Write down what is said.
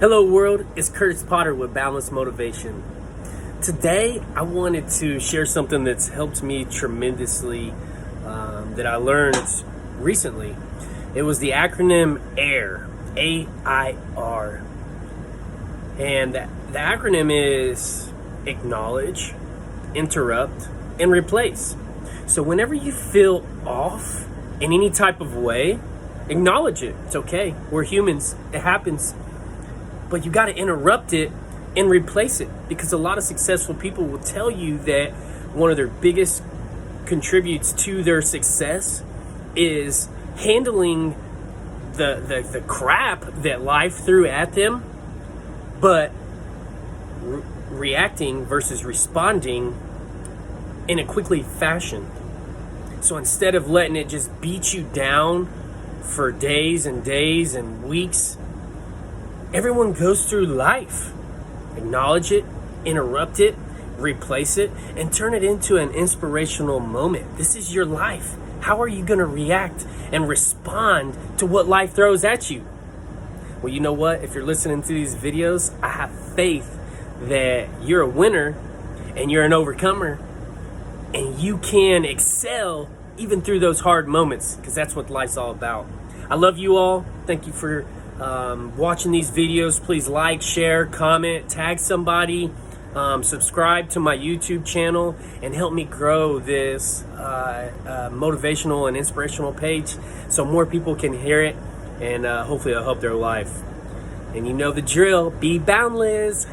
Hello world, it's Curtis Potter with Boundless Motivation. Today I wanted to share something that's helped me tremendously that I learned recently. It was the acronym AIR, A-I-R. And the acronym is acknowledge, interrupt, and replace. So whenever you feel off in any type of way, acknowledge it. It's okay. We're humans. It happens. But you got to interrupt it and replace it, because a lot of successful people will tell you that one of their biggest contributes to their success is handling the crap that life threw at them, but reacting versus responding in a quickly fashion. So instead of letting it just beat you down for days and days and weeks, everyone goes through life. Acknowledge it, interrupt it, replace it, and turn it into an inspirational moment. This is your life. How are you going to react and respond to what life throws at you? Well, you know what? If you're listening to these videos, I have faith that you're a winner and you're an overcomer, and you can excel even through those hard moments, because that's what life's all about. I love you all. Thank you for watching these videos. Please like, share, comment, tag somebody, subscribe to my YouTube channel, and help me grow this motivational and inspirational page so more people can hear it, and hopefully it'll help their life. And you know the drill, be boundless.